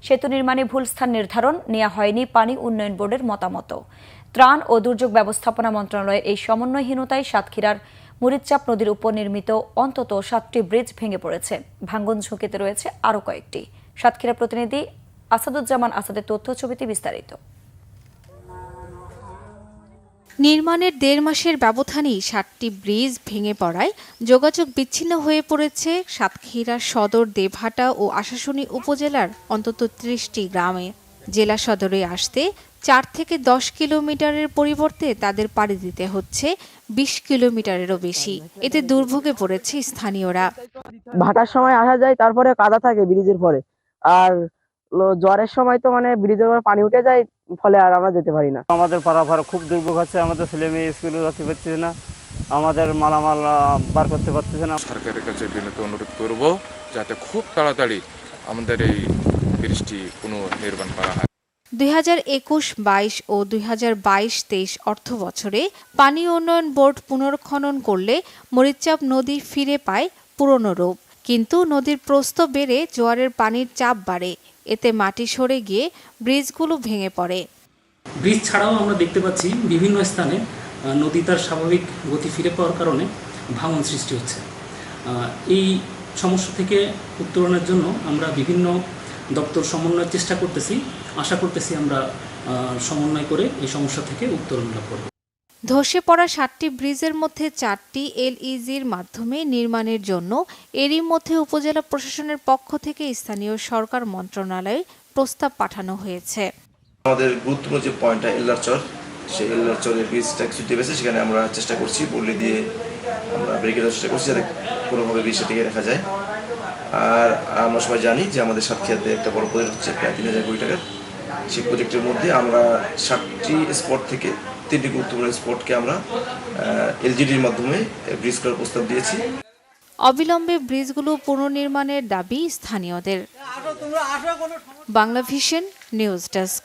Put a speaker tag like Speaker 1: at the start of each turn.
Speaker 1: সেতু নির্মাণে ভুল স্থান নির্ধারণ নেওয়া হয়নি পানি উন্নয়ন বোর্ডের মতামত। ত্রাণ ও দুর্যোগ ব্যবস্থাপনা মন্ত্রণালয়ের এই সমন্বয়হীনতায় সাতক্ষীরার মুরিচ্চাপ নদীর উপর নির্মিত অন্তত 7টি ব্রিজ ভেঙে পড়েছে। ভাঙন ঝুঁকিতে রয়েছে আরও কয়েকটি। সাতক্ষীরা প্রতিনিধি আসাদুজ্জামান আসাদের তথ্য ছবিতে বিস্তারিত।
Speaker 2: নির্মাণের 1.5 মাসের ব্যবধানেই 7টি ব্রিজ ভেঙে পড়ায় যোগাযোগ বিচ্ছিন্ন হয়ে পড়েছে সাতক্ষীরা সদর, দেবহাটা ও আশাশুনি উপজেলার অন্তত 30টি গ্রামে। জেলা সদরে আসতে 4 থেকে 10 কিলোমিটারের পরিবর্তে তাদের পাড়ি দিতে হচ্ছে 20 কিলোমিটারেরও বেশি। এতে দুর্ভোগে পড়েছে স্থানীয়রা।
Speaker 3: ভাটার সময় আসা যায়, তারপরে কাদা থাকে ব্রিজের পরে, আর জ্বরের সময় তো ব্রিজের পরে পানি উঠে যায়, ফলে আর আমরা যেতে পারি না।
Speaker 4: আমাদের পারাপার খুব দুর্ভোগ হচ্ছে, আমাদের ছেলে মেয়ে স্কুলে যেতে পারছে না, আমাদের মালামাল বার করতে পারতেছে না।
Speaker 5: সরকারের কাছে বিনীত অনুরোধ করব যাতে খুব তাড়াতাড়ি আমাদের এই ব্রিজটি পুনর্নির্মাণ করা হয়।
Speaker 2: 2021-22 ও 2022-23 অর্থ বছরে পানি উন্নয়ন বোর্ড পুনর্খনন করলে মরিচ্চাপ নদী ফিরে পায় পুরনো রূপ, কিন্তু নদীর প্রস্থ বেড়ে জোয়ারের পানির চাপ বাড়ে। এতে মাটি সরে গিয়ে ব্রিজগুলো ভেঙে পড়ে।
Speaker 6: ব্রিজ ছাড়াও আমরা দেখতে পাচ্ছি বিভিন্ন স্থানে নদী তার স্বাভাবিক গতি ফিরে পাওয়ার কারণে ভাঙন সৃষ্টি হচ্ছে। এই সমস্যা থেকে উত্তরণের জন্য আমরা বিভিন্ন দপ্তর সমন্বয়ের চেষ্টা করতেছি। আশা করতেছি আমরা সমন্বয় করে এই সমস্যা থেকে উত্তরণ লাভ করব।
Speaker 2: ধসে পড়া 7টি ব্রিজের মধ্যে 4টি এলইজির মাধ্যমে নির্মাণের জন্য এরই মধ্যে উপজেলা প্রশাসনের পক্ষ থেকে স্থানীয় সরকার মন্ত্রণালয়ে প্রস্তাব পাঠানো হয়েছে।
Speaker 7: আমাদের গুরুত্বপূর্ণ যে পয়েন্টটা এল্লারচর, সেই এল্লারচরের ব্রিজটা কিছু টিপেছে, সেখানে আমরা চেষ্টা করছি পল্লী দিয়ে আমরা ব্রেকের চেষ্টা করছি যাতে কোনোভাবে ব্রিজটা টিকে রাখা যায়। আর আমরা সবাই জানি যে আমাদের সাতক্ষীরাতে একটা বড় প্রজেক্ট হচ্ছে প্রায় 3000 কোটি টাকার। সেই প্রজেক্টের মধ্যে আমরা 7টি স্পট থেকে 3টি গুরুত্বপূর্ণ স্পটকে আমরা এলজিডির মাধ্যমে ব্রিজ করার প্রস্তাব দিয়েছি।
Speaker 2: অবিলম্বে ব্রিজগুলো পুনর্নির্মাণের দাবি স্থানীয়দের। Bangla vision news desk.